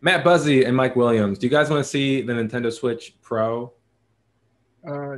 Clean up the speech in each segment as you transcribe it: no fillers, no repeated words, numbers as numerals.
Matt Buzzy and Mike Williams, do you guys want to see the Nintendo Switch Pro?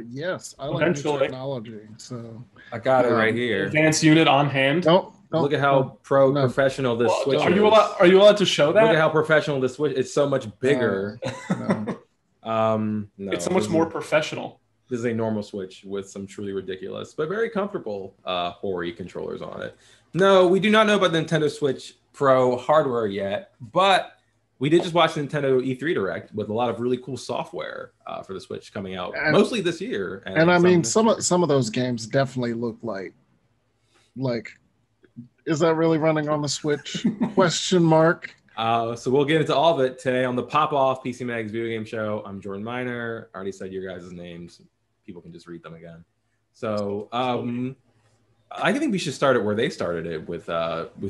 Yes, I like new Eventually. technology. So I got it right here. Advanced unit on hand. don't Look at how no. professional this Well, Switch are is. you allowed to show that? Look at how professional this Switch. It's so much bigger. No. No, It's so much more professional. This is a normal Switch with some truly ridiculous but very comfortable Hori controllers on it. No, we do not know about the Nintendo Switch Pro hardware yet, but we did just watch the Nintendo E3 Direct with a lot of really cool software for the Switch coming out mostly this year. And I mean, some of those games definitely look like is that really running on the Switch? Question mark. So we'll get into all of it today on the Pop Off PC Mag's Video Game Show. I'm Jordan Miner. I already said your guys' names. People can just read them again. So I think we should start it where they started it with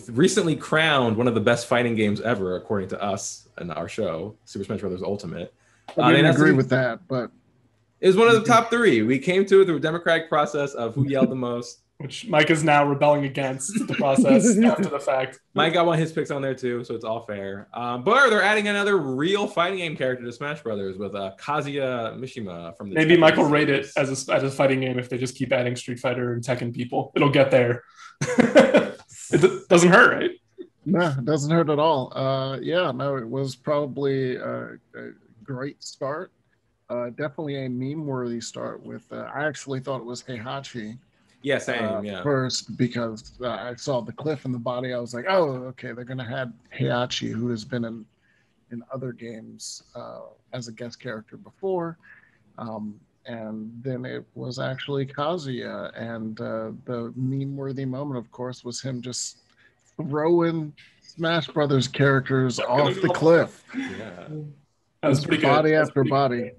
recently crowned one of the best fighting games ever, according to us and our show, Super Smash Bros. Ultimate. I didn't agree with that, but it was one of the top three. We came to it through a democratic process of who yelled the most. Which Mike is now rebelling against the process after the fact. Mike got one of his picks on there too, so it's all fair. But they're adding another real fighting game character to Smash Brothers with Kazuya Mishima from the. Maybe Mike will rate it as a fighting game if they just keep adding Street Fighter and Tekken people. It'll get there. It doesn't hurt, right? No, it doesn't hurt at all. It was probably a great start. Definitely a meme-worthy start with. I actually thought it was Heihachi. Yeah, same. First, because I saw the cliff in the body, I was like, "Oh, okay, they're gonna have Heihachi, who has been in other games as a guest character before." And then it was actually Kazuya, and the meme-worthy moment, of course, was him just throwing Smash Brothers characters off the cliff. Yeah, that was pretty good. Body after body.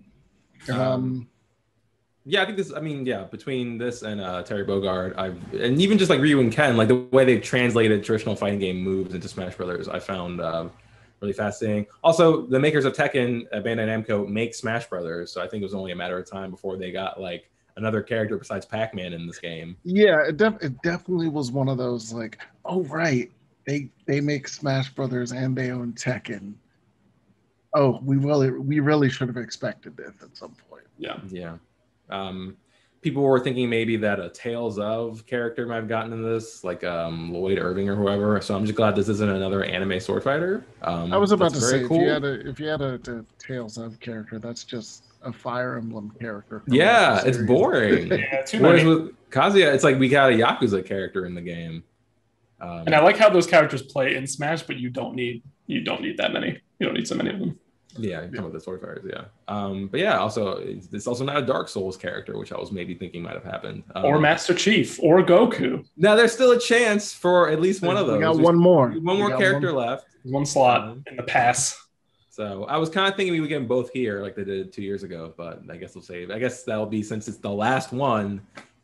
Yeah, I think this. I mean, yeah, between this and Terry Bogard, and even just like Ryu and Ken, like the way they've translated traditional fighting game moves into Smash Brothers, I found really fascinating. Also, the makers of Tekken, Bandai Namco, make Smash Brothers, so I think it was only a matter of time before they got like another character besides Pac-Man in this game. Yeah, it definitely was one of those like, oh right, they make Smash Brothers and they own Tekken. Oh, we really should have expected this at some point. Yeah. People were thinking maybe that a Tales of character might have gotten in this, like Lloyd Irving or whoever. So I'm just glad this isn't another anime sword fighter. I was about to say, cool. if you had a Tales of character, that's just a Fire Emblem character. Yeah, it's boring. Yeah, whereas with Kazuya, it's like we got a Yakuza character in the game. And I like how those characters play in Smash, but you don't need that many. You don't need so many of them. Yeah, come with the sword fighters, yeah. But yeah, also it's also not a Dark Souls character, which I was maybe thinking might have happened. Or Master Chief, or Goku. Now there's still a chance for at least one of those. We got one more. One more character left. One slot in the pass. So I was kind of thinking we would get them both here, like they did 2 years ago. But I guess we'll save. I guess that'll be, since it's the last one.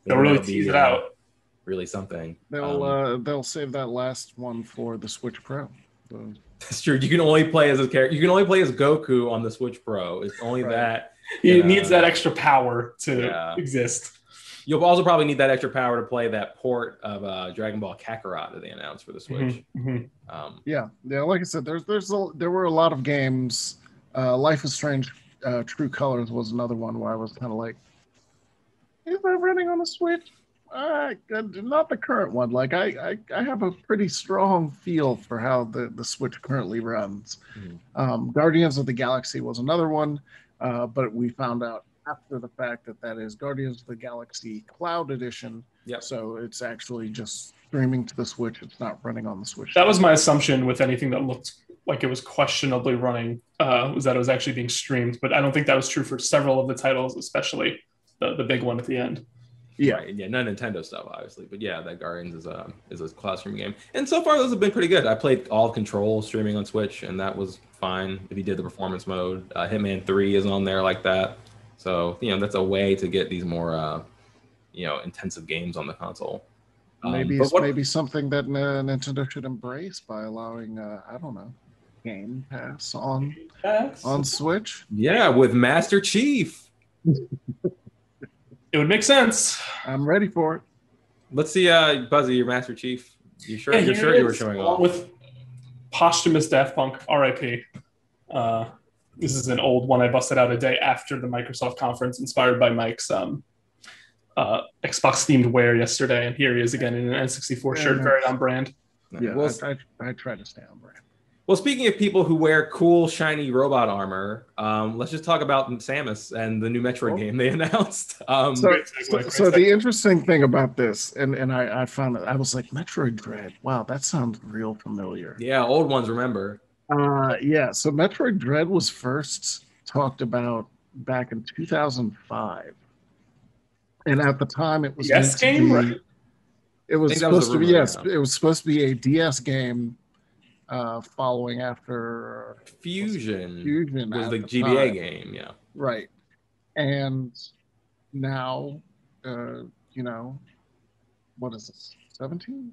They'll really tease it out. Really something. They'll save that last one for the Switch Pro. So. That's true. You can only play as a character. You can only play as Goku on the Switch Pro. It's only that. He needs that extra power to exist. You'll also probably need that extra power to play that port of Dragon Ball Kakarot that they announced for the Switch. Yeah. Like I said, there were a lot of games. Life is Strange, True Colors was another one where I was kind of like, is that running on the Switch? Not the current one. Like I have a pretty strong feel for how the Switch currently runs. Guardians of the Galaxy was another one, but we found out after the fact that is Guardians of the Galaxy Cloud Edition. Yep. So it's actually just streaming to the Switch. It's not running on the Switch. That was my assumption with anything that looked like it was questionably running, was that it was actually being streamed. But I don't think that was true for several of the titles, especially the big one at the end. Yeah, not Nintendo stuff, obviously, but yeah, that Guardians is a cloud streaming game, and so far those have been pretty good. I played all Control streaming on Switch, and that was fine. If you did the performance mode, Hitman 3 is on there like that, so that's a way to get these more intensive games on the console. Maybe something that Nintendo should embrace by allowing I don't know, Game Pass on Switch. Yeah, with Master Chief. It would make sense. I'm ready for it. Let's see, Buzzy, your Master Chief. You sure? Yeah, you're sure you were showing off with posthumous Daft Punk, R.I.P. This is an old one I busted out a day after the Microsoft conference, inspired by Mike's Xbox themed wear yesterday, and here he is again in an N64 shirt, very on brand. Yeah, Well, I try to stay on brand. well, speaking of people who wear cool, shiny robot armor, let's just talk about Samus and the new Metroid game they announced. So the interesting thing about this, and I found it, I was like, Metroid Dread. Wow, that sounds real familiar. Yeah, old ones remember. Yeah, so Metroid Dread was first talked about back in 2005. And at the time it was DS game, right? It was supposed to be, yes, it was supposed to be a DS game following after Fusion was the GBA game, yeah. Right. And now, you know, what is this, 17?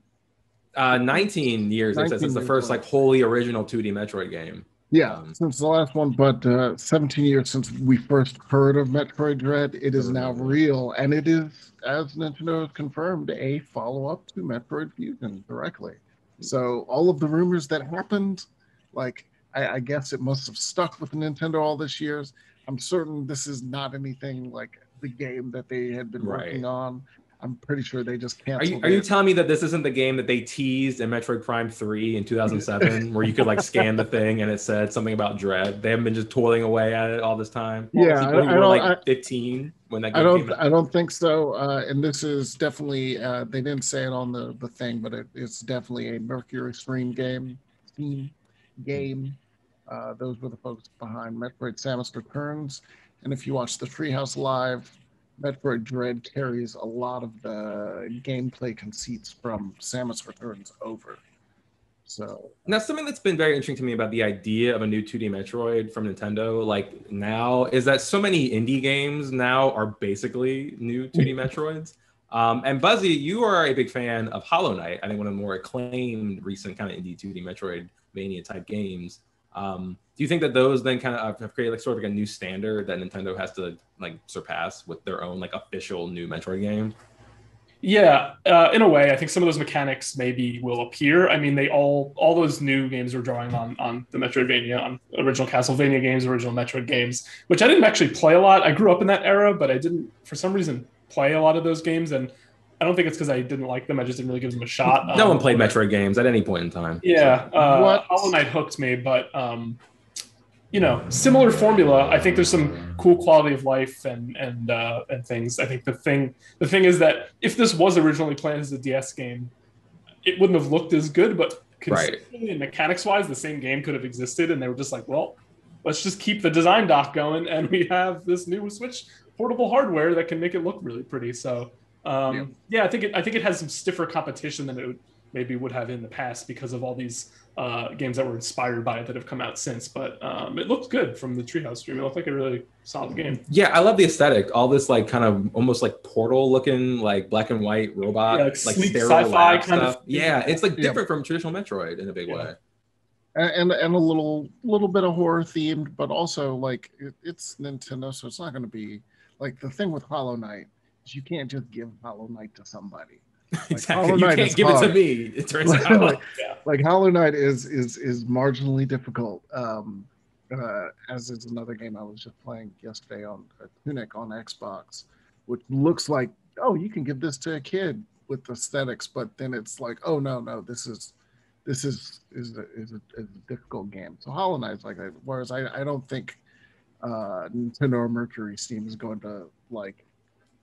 19 years, it says it's the first like wholly original 2D Metroid game. Yeah, since the last one, but 17 years since we first heard of Metroid Dread, it is now real, and it is, as Nintendo has confirmed, a follow-up to Metroid Fusion directly. So all of the rumors that happened, like, I guess it must have stuck with Nintendo all these years. I'm certain this is not anything like the game that they had been working on. I'm pretty sure they just canceled. Are you telling me that this isn't the game that they teased in Metroid Prime 3 in 2007, where you could like scan the thing and it said something about Dread? They haven't been just toiling away at it all this time. Yeah, people who were like 15 when that game came out. I don't think so. And this is definitely they didn't say it on the thing, but it's definitely a Mercury Stream game. Those were the folks behind Metroid Samus Returns, and if you watch the Treehouse Live, Metroid Dread carries a lot of the gameplay conceits from Samus Returns over. So now, something that's been very interesting to me about the idea of a new 2D Metroid from Nintendo, like now, is that so many indie games now are basically new 2D Metroids. And Buzzy, you are a big fan of Hollow Knight. I think one of the more acclaimed recent kind of indie 2D Metroidvania type games. Do you think that those then kind of have created like sort of like a new standard that Nintendo has to like surpass with their own like official new Metroid game? Yeah, in a way, I think some of those mechanics maybe will appear. I mean, they all those new games are drawing on the Metroidvania, on original Castlevania games, original Metroid games, which I didn't actually play a lot. I grew up in that era, but I didn't, for some reason, play a lot of those games, and I don't think it's because I didn't like them. I just didn't really give them a shot. No one played Metroid games at any point in time. Yeah, Hollow Knight hooked me, but you know, similar formula. I think there's some cool quality of life and things. I think the thing is that if this was originally planned as a DS game, it wouldn't have looked as good. But conceptually and mechanics wise, the same game could have existed, and they were just like, well, let's just keep the design dock going, and we have this new Switch portable hardware that can make it look really pretty. So yeah, I think it has some stiffer competition than it maybe would have in the past because of all these games that were inspired by it that have come out since. But it looked good from the Treehouse stream. It looked like a really solid game. Yeah, I love the aesthetic. All this like kind of almost like Portal looking, like black and white robot, like sci-fi kind stuff. Yeah, it's like different from traditional Metroid in a big way. And a little bit of horror themed, but also like it's Nintendo, so it's not going to be like the thing with Hollow Knight is you can't just give Hollow Knight to somebody. Like, exactly, you can't give it to me. It turns out, like Hollow Knight is marginally difficult. As is another game I was just playing yesterday on Tunic on Xbox, which looks like, oh, you can give this to a kid with aesthetics, but then it's like, oh no, this is a difficult game. So Hollow Knight's like that. Whereas I don't think Nintendo or Mercury Steam is going to like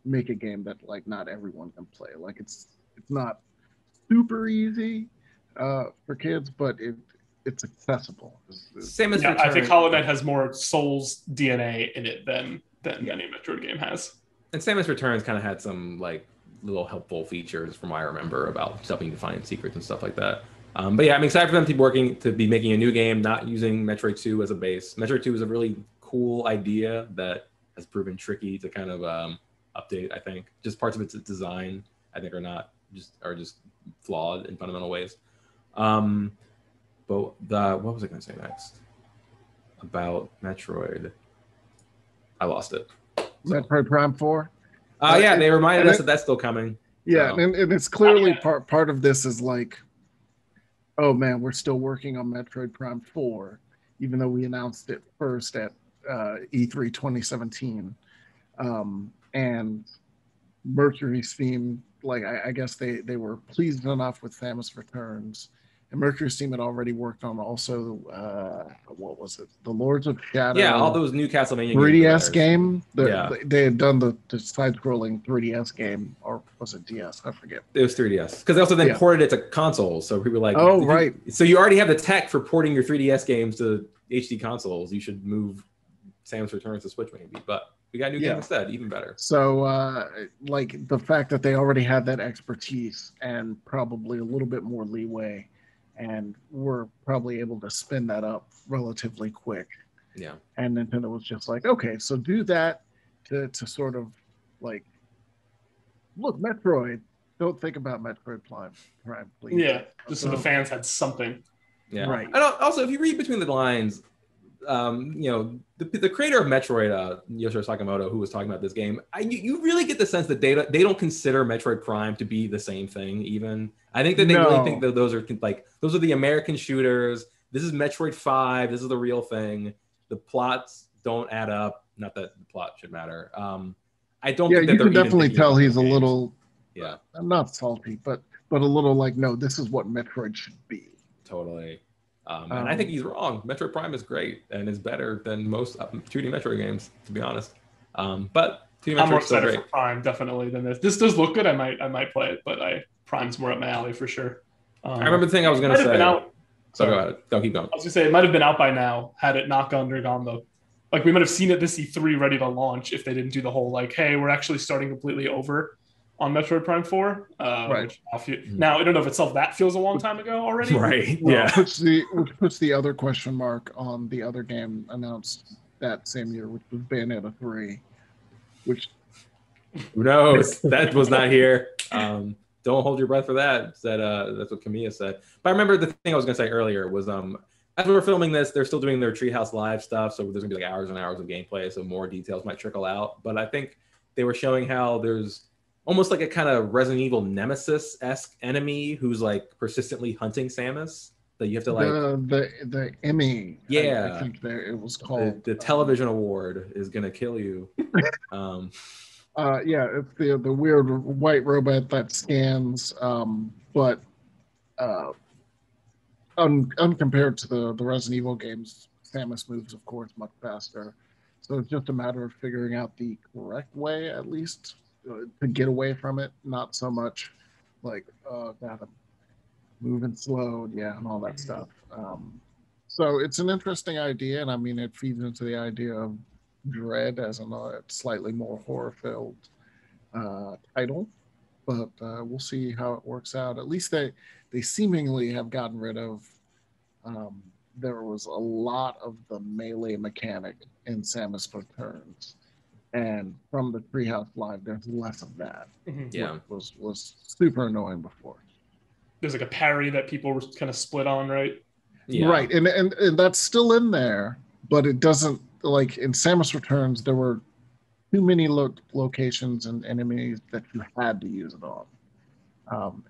make a game that like not everyone can play. Like it's not super easy for kids, but it's accessible. Same as I think Hollow Knight has more Souls DNA in it than any Metroid game has. And Samus Returns kind of had some like little helpful features from what I remember about helping you find secrets and stuff like that. But yeah, I'm excited for them to be making a new game, not using Metroid 2 as a base. Metroid 2 is a really cool idea that has proven tricky to kind of update. I think just parts of its design I think are just flawed in fundamental ways. But what was I going to say next about Metroid? I lost it. Metroid Prime 4. Yeah, they reminded us that that's still coming. Yeah, so. and it's clearly part of this is like, oh man, we're still working on Metroid Prime 4. even though we announced it first at E3 2017. And Mercury Steam, like I guess they were pleased enough with Samus Returns, and Mercury Steam had already worked on also what was it, the Lords of Shadow? Yeah, all those new Castlevania 3DS game. Yeah, they had done the side-scrolling 3DS game, or was it DS? I forget. it was 3DS because they also then ported it to consoles. So people were like, oh right. So you already have the tech for porting your 3DS games to HD consoles. You should move Samus Returns to Switch maybe, but we got a new game instead, even better. So, like the fact that they already had that expertise and probably a little bit more leeway, and were probably able to spin that up relatively quick. Yeah. And Nintendo was just like, okay, so do that to sort of like, look, Metroid. Don't think about Metroid Prime, please. Yeah, just so the fans had something. Yeah. Right. And also, if you read between the lines, the creator of Metroid, Yoshiro Sakamoto, who was talking about this game, you really get the sense that they don't consider Metroid Prime to be the same thing. Even I think that they really think that those are the American shooters. This is Metroid 5. This is the real thing. The plots don't add up. Not that the plot should matter. I don't. think that you can definitely tell he's a little. Yeah, I'm not salty, but a little like, no, this is what Metroid should be. Totally. And I think he's wrong. Metroid Prime is great and is better than most 2D Metroid games, to be honest. But 2D Metroid I'm more is still excited great. for Prime definitely than this. This does look good. I might play it, but Prime's more up my alley for sure. I remember the thing I was going to say. Go ahead. Don't keep going. I was going to say it might have been out by now had it not undergone the. Like we might have seen it this E3 ready to launch if they didn't do the whole like, hey, we're actually starting completely over on Metroid Prime 4. Right. Now I don't know if itself that feels a long time ago already. Right. Well, Yeah. Which puts the other question mark on the other game announced that same year, which was Bayonetta 3, which who knows? That was not here. Don't hold your breath for that. That's what Kamiya said. But I remember the thing I was going to say earlier was as we were filming this, they're still doing their Treehouse Live stuff, so there's going to be like hours and hours of gameplay, so more details might trickle out. But I think they were showing how there's almost like a kind of Resident Evil Nemesis-esque enemy who's like persistently hunting Samus that you have to like the Emmy. Yeah, I think it was called the television award is gonna kill you. Yeah, it's the weird white robot that scans, but uncompared to the Resident Evil games, Samus moves, of course, much faster. So it's just a matter of figuring out the correct way, at least, to get away from it. Not so much like, God, I'm moving slow, and all that stuff. So it's an interesting idea, and I mean, it feeds into the idea of Dread as a slightly more horror-filled title. But we'll see how it works out. At least they seemingly have gotten rid of. There was a lot of the melee mechanic in Samus Returns, and from the Treehouse Live, there's less of that. Yeah, was super annoying before. There's like a parry that people were kind of split on, right? Yeah. Right, and that's still in there, but it doesn't, like in Samus Returns, there were too many locations and enemies that you had to use it on.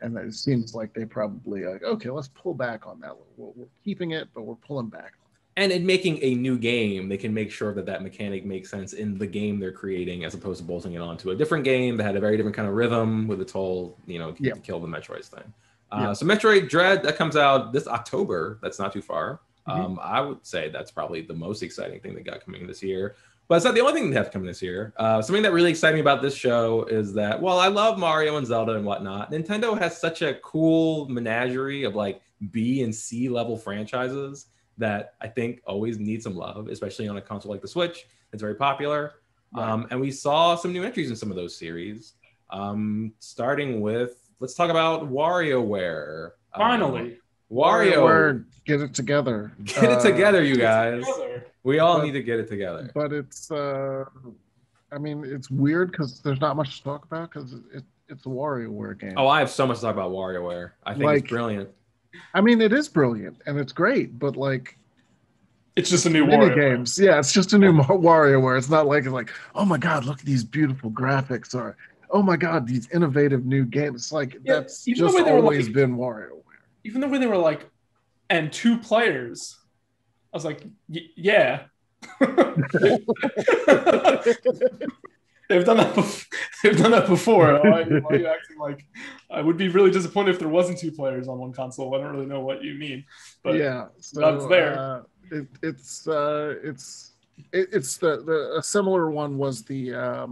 And it seems like they probably like, okay, let's pull back on that. We're keeping it, but we're pulling back. And in making a new game, they can make sure that mechanic makes sense in the game they're creating, as opposed to bolting it onto a different game that had a very different kind of rhythm with its whole, to kill the Metroids thing. So Metroid Dread, that comes out this October. That's not too far. I would say that's probably the most exciting thing they got coming this year. But it's not the only thing they have coming this year. Something that really excites me about this show is that, while I love Mario and Zelda and whatnot, Nintendo has such a cool menagerie of like B and C level franchises that I think always need some love, especially on a console like the Switch. It's very popular. Right. And we saw some new entries in some of those series. Starting with, let's talk about WarioWare. Finally. WarioWare, get it together. Get it together, you guys. We all need to get it together. But it's, I mean, it's weird because there's not much to talk about because it's a WarioWare game. Oh, I have so much to talk about WarioWare. I think it's brilliant. I mean, it is brilliant and it's great, but like, it's just a new mini WarioWare. Games. Yeah, it's just a new WarioWare. It's not like oh my God, look at these beautiful graphics, or oh my God, these innovative new games. It's like that's just always been WarioWare. Even the way they were like, and 2 players. I was like, yeah. They've done that. They've done that before. Why are you acting like? I would be really disappointed if there wasn't 2 players on one console. I don't really know what you mean, but yeah, so that's there. It's the a similar one was the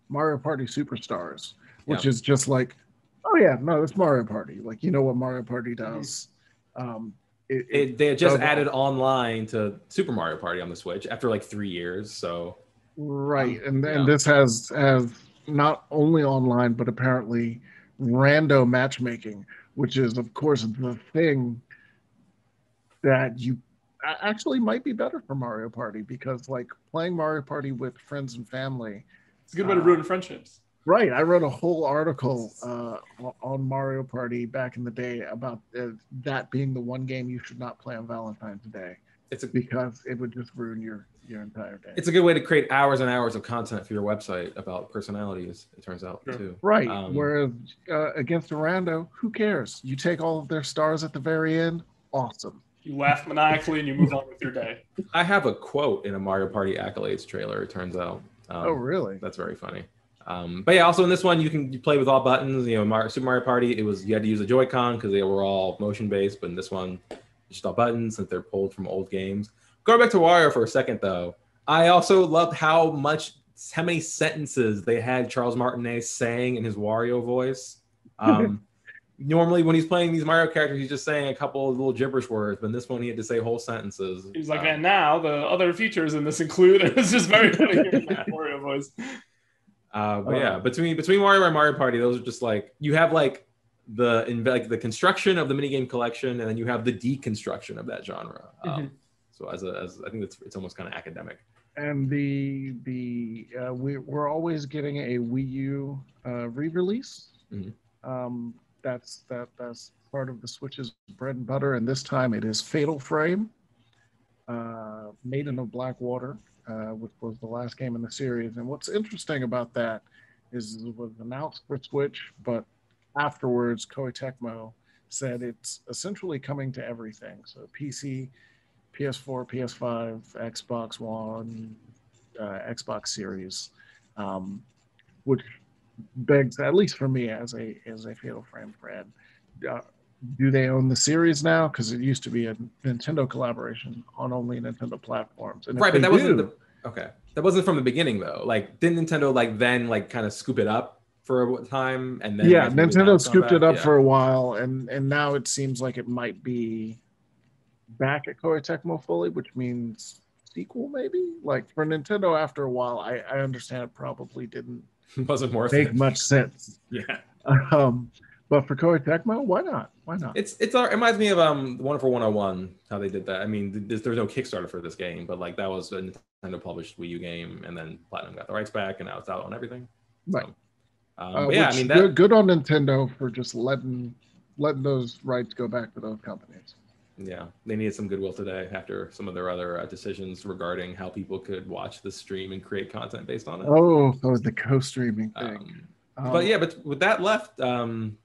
Mario Party Superstars, which is just like, oh yeah, no, it's Mario Party. Like, you know what Mario Party does. They had just added online to Super Mario Party on the Switch after like 3 years. So right, and this has not only online but apparently rando matchmaking, which is of course the thing that you actually might be better for Mario Party, because like playing Mario Party with friends and family, it's a good way to ruin friendships. Right. I wrote a whole article on Mario Party back in the day about that being the one game you should not play on Valentine's Day. Because it would just ruin your entire day. It's a good way to create hours and hours of content for your website about personalities, it turns out, too. Right. Whereas against a rando, who cares? You take all of their stars at the very end. Awesome. You laugh maniacally and you move on with your day. I have a quote in a Mario Party Accolades trailer, it turns out. Oh, really? That's very funny. But yeah, also in this one, you play with all buttons. You know, Super Mario Party, you had to use a Joy-Con because they were all motion-based, but in this one, it's just all buttons since they're pulled from old games. Going back to Wario for a second, though, I also loved how many sentences they had Charles Martinet saying in his Wario voice. Normally, when he's playing these Mario characters, he's just saying a couple of little gibberish words, but in this one, he had to say whole sentences. He's like, and now the other features in this include, and it's just very funny hearing that Wario voice. But yeah, between WarioWare and Mario Party, those are just like, you have like the construction of the minigame collection, and then you have the deconstruction of that genre. So as I think it's almost kind of academic. And we're always getting a Wii U re-release. That's part of the Switch's bread and butter, and this time it is Fatal Frame, Maiden of Blackwater, which was the last game in the series. And what's interesting about that is it was announced for Switch, but afterwards Koei Tecmo said it's essentially coming to everything. So PC, PS4, PS5, Xbox One, Xbox Series, which begs, at least for me as a Fatal Frame fan, do they own the series now? Because it used to be a Nintendo collaboration on only Nintendo platforms. And right, but that wasn't from the beginning though. Like, didn't Nintendo then kind of scoop it up for a time, and then Nintendo scooped it up for a while, and now it seems like it might be back at Koei Tecmo fully, which means sequel maybe. Like for Nintendo, after a while, I understand it probably didn't make much sense. Yeah. But for Koei Tecmo, why not? Why not? It reminds me of Wonderful 101, how they did that. I mean, there's no Kickstarter for this game, but like that was a Nintendo published Wii U game, and then Platinum got the rights back, and now it's out on everything. Right. So, but yeah, I mean, good on Nintendo for just letting those rights go back to those companies. Yeah, they needed some goodwill today after some of their other decisions regarding how people could watch the stream and create content based on it. Oh, the co-streaming thing. But with that left, in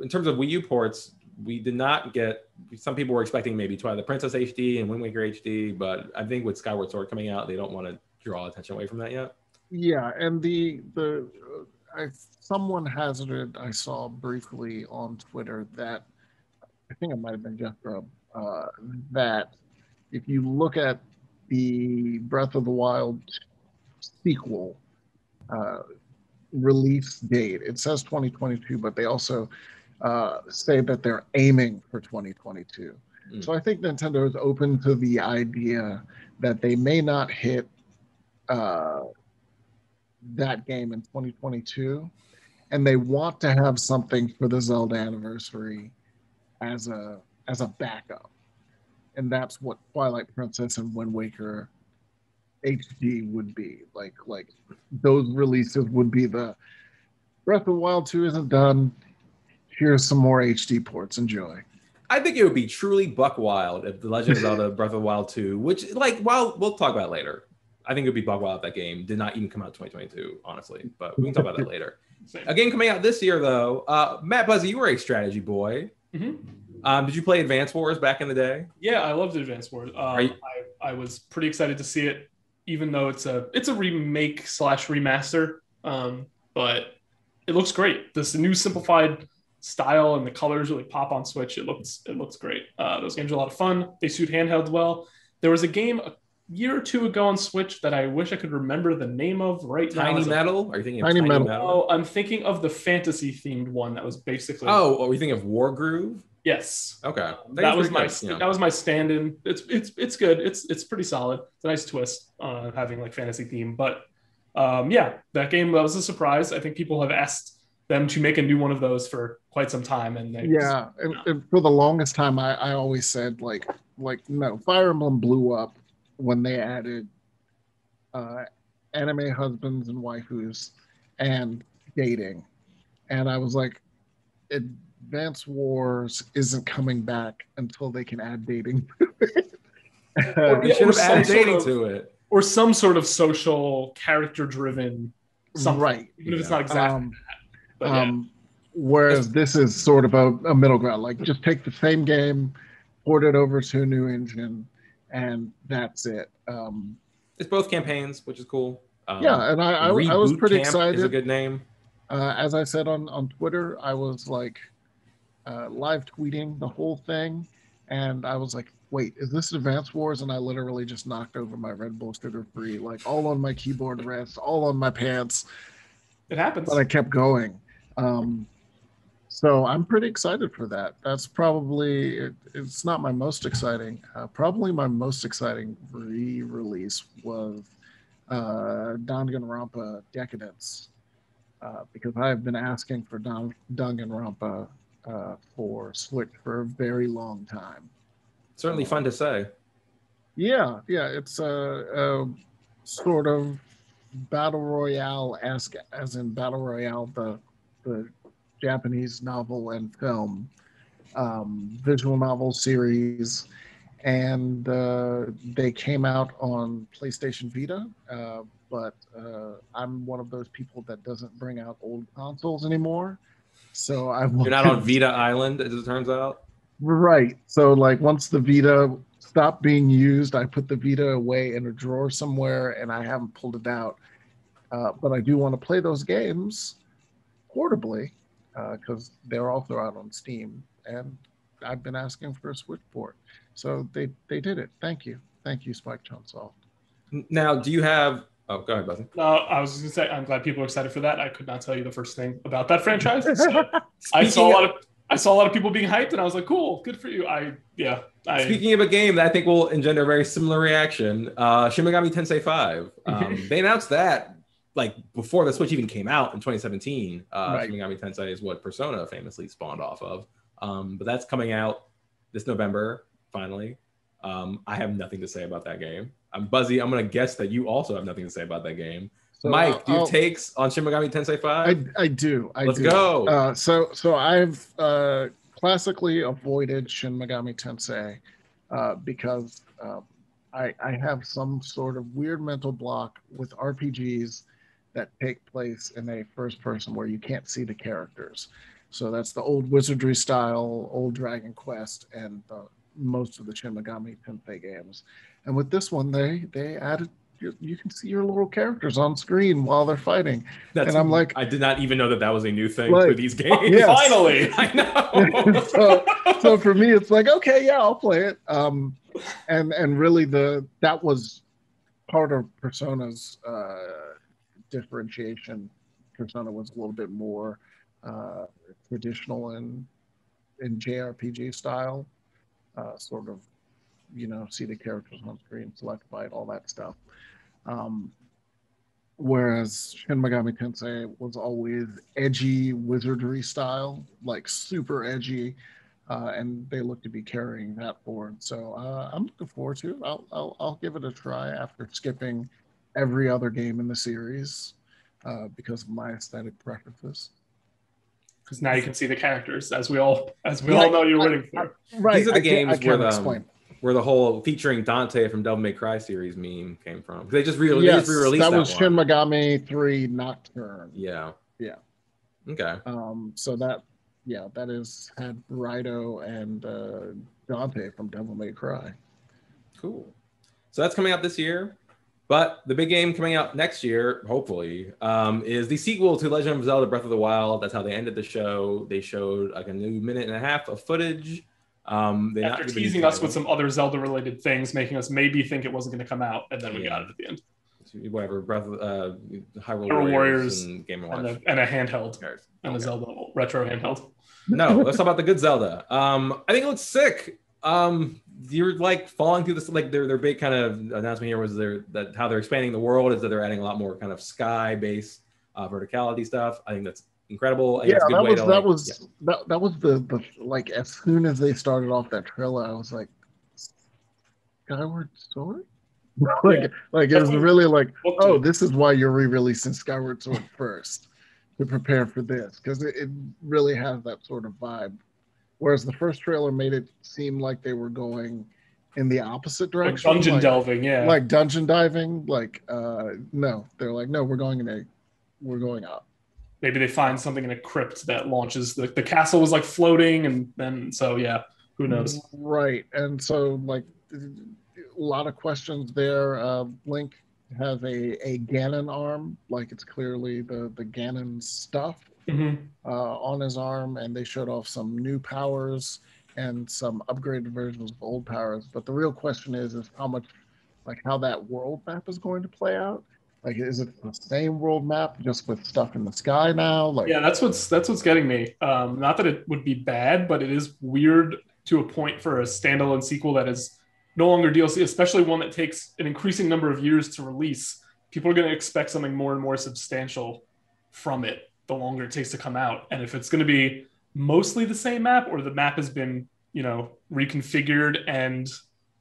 terms of Wii U ports, we did not get. Some people were expecting maybe Twilight Princess HD and Wind Waker HD, but I think with Skyward Sword coming out, they don't want to draw attention away from that yet. Yeah, and someone hazarded, I saw briefly on Twitter that I think it might have been Jeff Grubb, that if you look at the Breath of the Wild sequel release date, it says 2022, but they also say that they're aiming for 2022. So I think Nintendo is open to the idea that they may not hit that game in 2022, and they want to have something for the Zelda anniversary as a backup, and that's what Twilight Princess and Wind Waker HD would be like. Those releases would be the Breath of the Wild 2 isn't done. Here's some more HD ports. Enjoy. I think it would be truly buck wild if The Legend of Zelda Breath of the Wild 2, which we'll talk about it later. I think it would be buck wild if that game did not even come out in 2022, honestly. But we can talk about that later. A game coming out this year, though. Matt Buzzy, you were a strategy boy. Mm-hmm. Did you play Advance Wars back in the day? Yeah, I loved Advance Wars. I was pretty excited to see it, even though it's a remake slash remaster. But it looks great. This new simplified style and the colors really pop on Switch. It looks great. Those games are a lot of fun. They suit handhelds well. There was a game a year or two ago on Switch that I wish I could remember the name of right now. Tiny Metal? Are you thinking of Tiny Metal? Oh, I'm thinking of the fantasy themed one that was basically. Oh, are you thinking of War Groove? Yes. Okay. That was my stand-in. It's good. It's pretty solid. It's a nice twist having like fantasy theme. But yeah, that game was a surprise. I think people have asked them to make a new one of those for quite some time, and and for the longest time, I always said like no, Fire Emblem blew up when they added anime husbands and waifus and dating, and I was like, Advance Wars isn't coming back until they can add dating. They should have added dating to it, or some sort of social character-driven something, right? Even if it's not exactly that. Whereas this is sort of a middle ground. Like, just take the same game, port it over to a new engine, and that's it. It's both campaigns, which is cool. Yeah, and I was pretty excited. Is a good name. As I said on Twitter, I was like live tweeting the whole thing, and I was like, wait, is this Advance Wars? And I literally just knocked over my Red Bull sugar free, like all on my keyboard rest, all on my pants. It happens. But I kept going. So I'm pretty excited for that. That's probably, it's not my most exciting. Probably my most exciting re-release was Danganronpa Decadence. Because I've been asking for Danganronpa for Switch for a very long time. Certainly fun to say. Yeah, it's a sort of battle royale-esque, as in Battle Royale, the Japanese novel and film, visual novel series, and they came out on PlayStation Vita, but I'm one of those people that doesn't bring out old consoles anymore. So you're not on Vita Island, as it turns out. Right. So like once the Vita stopped being used, I put the Vita away in a drawer somewhere, and I haven't pulled it out. But I do want to play those games portably because they're also out on Steam, and I've been asking for a Switch port. So they did it. Thank you, Spike Chunsoft. Now, do you have? Oh, go ahead, Buzzy. No, I was just gonna say I'm glad people are excited for that. I could not tell you the first thing about that franchise. So I saw a lot of people being hyped, and I was like, "Cool, good for you." Speaking of a game that I think will engender a very similar reaction, Shin Megami Tensei 5. They announced that like before the Switch even came out in 2017. Right. Shin Megami Tensei is what Persona famously spawned off of. But that's coming out this November, finally. I have nothing to say about that game. Buzzy, I'm going to guess that you also have nothing to say about that game. So Mike, do you have takes on Shin Megami Tensei 5? I do. Let's go. So I've classically avoided Shin Megami Tensei because I have some sort of weird mental block with RPGs that take place in a first person where you can't see the characters. So that's the old Wizardry style, old Dragon Quest, and most of the Shin Megami Tensei games. And with this one, they added, you can see your little characters on screen while they're fighting. And I'm like, I did not even know that was a new thing for these games. Yes. Finally, I know. so for me, it's like, okay, yeah, I'll play it. And really that was part of Persona's differentiation. Persona was a little bit more traditional in JRPG style, sort of, see the characters on screen, select fight, all that stuff. Whereas Shin Megami Tensei was always edgy wizardry style, like super edgy, and they look to be carrying that forward. So I'm looking forward to it. I'll give it a try after skipping every other game in the series because of my aesthetic preferences. Because now you can see the characters, as we all know you're waiting for. Right. These are the games where the whole featuring Dante from Devil May Cry series meme came from. They just re-released that was Shin Megami 3 Nocturne. Yeah. Yeah. Okay. So yeah, that is had Raito and Dante from Devil May Cry. Cool. So that's coming out this year. But the big game coming out next year, hopefully, is the sequel to Legend of Zelda Breath of the Wild. That's how they ended the show. They showed like a new minute and a half of footage. They After teasing us with some other Zelda-related things, making us maybe think it wasn't going to come out, and then we got it at the end. Whatever, Breath of Hyrule Warriors and Game & Watch. And a handheld. And a Zelda retro handheld. No, let's talk about the good Zelda. I think it looks sick. You're like falling through this, like their big kind of announcement here was that how they're expanding the world is that they're adding a lot more kind of sky-based verticality stuff. I think that's incredible. Yeah, that was the like as soon as they started off that trailer, I was like, Skyward Sword? like it was really like, oh, this is why you're re-releasing Skyward Sword first to prepare for this, because it really has that sort of vibe. Whereas the first trailer made it seem like they were going in the opposite direction. Like dungeon delving, yeah. Like dungeon diving. Like, no. They're like, no, we're going up. Maybe they find something in a crypt that launches. The castle was like floating, and then, so yeah, who knows? Right. And so, like, a lot of questions there. Link has a Ganon arm. Like, it's clearly the Ganon stuff. On his arm, and they showed off some new powers and some upgraded versions of old powers. But the real question is how much, like, how that world map is going to play out. Like, is it the same world map just with stuff in the sky now? Like, yeah, that's what's getting me. Not that it would be bad, but it is weird to a point for a standalone sequel that is no longer DLC, especially one that takes an increasing number of years to release. People are going to expect something more and more substantial from it the longer it takes to come out. And if it's going to be mostly the same map, or the map has been, reconfigured and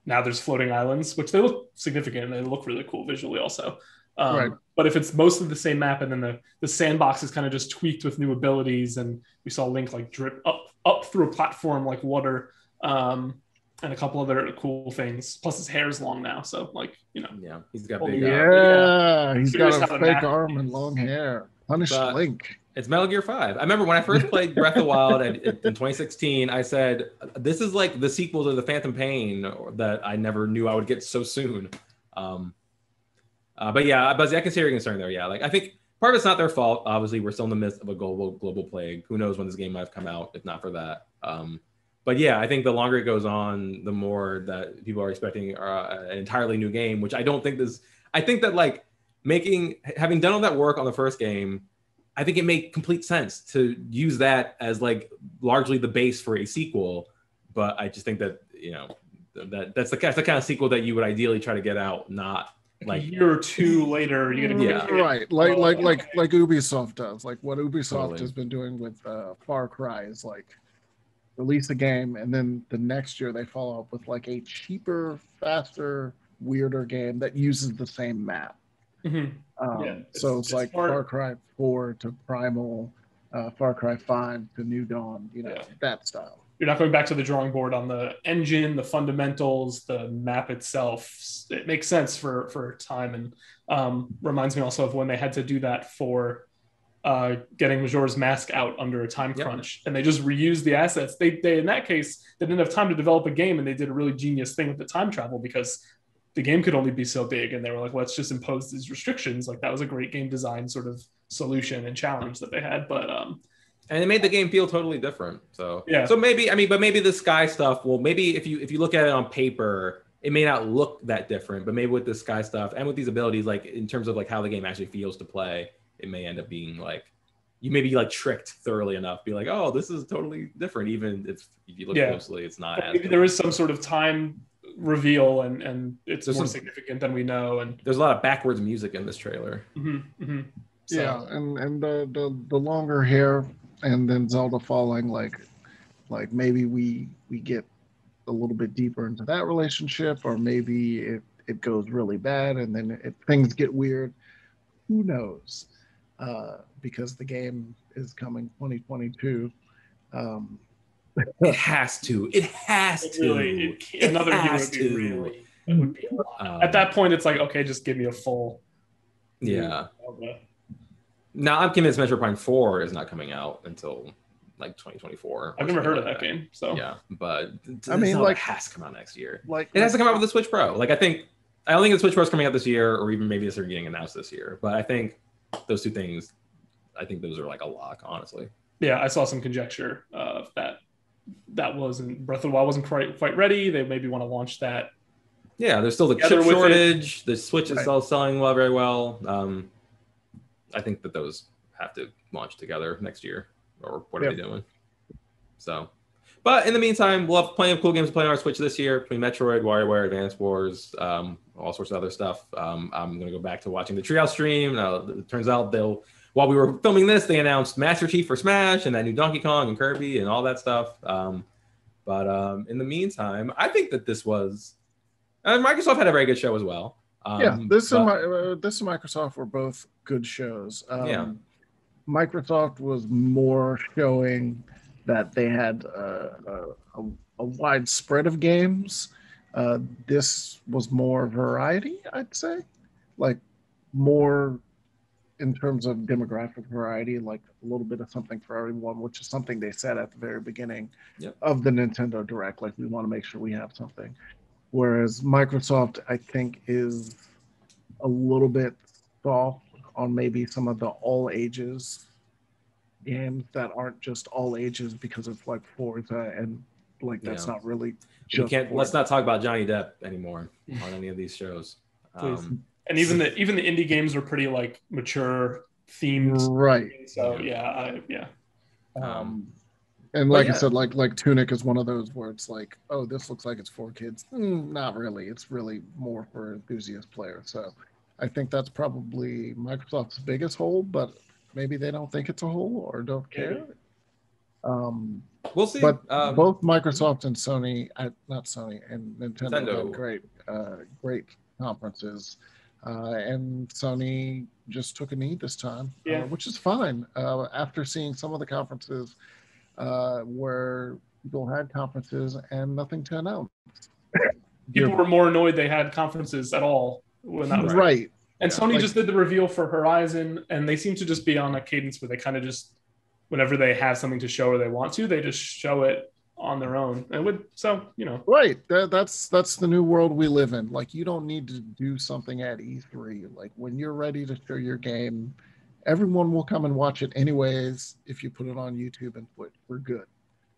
now there's floating islands, which they look significant and they look really cool visually also. Right. But if it's mostly the same map and then the sandbox is kind of just tweaked with new abilities, and we saw Link like drip up through a platform like water, and a couple other cool things. Plus his hair is long now, so like, yeah, he's got big. He's got a fake arm and long hair. Punish Link. It's Metal Gear 5. I remember when I first played Breath of the Wild in 2016, I said, this is like the sequel to the Phantom Pain that I never knew I would get so soon. But yeah, Buzzy, I can see your concern there. Yeah, like I think part of it's not their fault. Obviously, we're still in the midst of a global plague. Who knows when this game might have come out, if not for that. But yeah, I think the longer it goes on, the more that people are expecting an entirely new game, which I don't think this. I think that like having done all that work on the first game, I think it made complete sense to use that as like largely the base for a sequel. But I just think that that's the kind of sequel that you would ideally try to get out, not like a year or two later. You're gonna right, like Ubisoft does, like what Ubisoft has been doing with Far Cry is like release a game and then the next year they follow up with like a cheaper, faster, weirder game that uses the same map. So it's like Far Cry 4 to Primal, Far Cry 5 to New Dawn, that style. You're not going back to the drawing board on the engine, the fundamentals, the map itself. It makes sense for time, and reminds me also of when they had to do that for getting Majora's Mask out under a time crunch, and they just reused the assets. They in that case, they didn't have time to develop a game, and they did a really genius thing with the time travel because the game could only be so big, and they were like, let's just impose these restrictions. Like that was a great game design sort of solution and challenge that they had. But and it made the game feel totally different. So yeah. So maybe the sky stuff. Well, maybe if you look at it on paper, it may not look that different. But maybe with the sky stuff and with these abilities, like in terms of like how the game actually feels to play, it may end up being like you may be like tricked thoroughly enough, be like, oh, this is totally different. Even if you look closely, it's not. Maybe there is some sort of time reveal and it's more significant than we know. And there's a lot of backwards music in this trailer. So. Yeah, and the longer hair. And then Zelda falling, like maybe we get a little bit deeper into that relationship, or maybe it goes really bad and then things get weird. Who knows? Because the game is coming 2022. It has to. It has to. Another year would be really. It would be a lot. At that point, it's like, okay, just give me a full. Yeah. Now I'm convinced Metroid Prime 4 is not coming out until like 2024. I've never heard of like that game. So yeah, but I mean, Zelda like, has to come out next year. Like It has to come out with the Switch Pro. Like I don't think the Switch Pro is coming out this year, or even maybe they're getting announced this year. But I think those two things, I think those are like a lock, honestly. yeah, I saw some conjecture that wasn't Breath of the Wild wasn't quite ready. They maybe want to launch that. Yeah, there's still the chip shortage. The Switch is still selling very well. I think that those have to launch together next year, or what are they doing? So, but in the meantime, we'll have plenty of cool games to play on our Switch this year between Metroid, WarioWare, Advance Wars, all sorts of other stuff. I'm going to go back to watching the Treehouse stream. It turns out while we were filming this, they announced Master Chief for Smash and that new Donkey Kong and Kirby and all that stuff. But in the meantime, I think that this was... Microsoft had a very good show as well. This and Microsoft were both good shows. Microsoft was more showing that they had a wide spread of games. This was more variety, I'd say, like more in terms of demographic variety, like a little bit of something for everyone, which is something they said at the very beginning of the Nintendo Direct. Like, we want to make sure we have something. Whereas Microsoft, I think, is a little bit soft on maybe some of the all ages games that aren't just all ages because of like Forza, and like that's not really just let's not talk about Johnny Depp anymore on any of these shows. And even the indie games are pretty like mature themed, right? So and like I said, like Tunic is one of those where it's like, oh, this looks like it's for kids. Not really. It's really more for enthusiast players. So I think that's probably Microsoft's biggest hole, but maybe they don't think it's a hole or don't care. We'll see. But both Microsoft and Sony, not Sony, and Nintendo had great conferences. And Sony just took a knee this time, which is fine. After seeing some of the conferences where people had conferences and nothing to announce. People were more annoyed they had conferences at all when that was right. And Sony just did the reveal for Horizon, and they seem to just be on a cadence where they kind of just, whenever they have something to show or they want to, they just show it on their own. And right. That's the new world we live in. Like, you don't need to do something at E3. Like, when you're ready to show your game, everyone will come and watch it anyways. If you put it on YouTube and Twitch, we're good.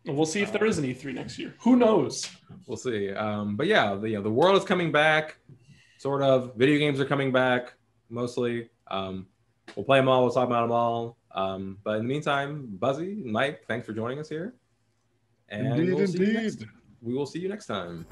We'll see if there is an E3 next year. Who knows? We'll see. But yeah, the world is coming back. Sort of. Video games are coming back, mostly. We'll play them all. We'll talk about them all. But in the meantime, Buzzy, Mike, thanks for joining us here. And we will see you next time.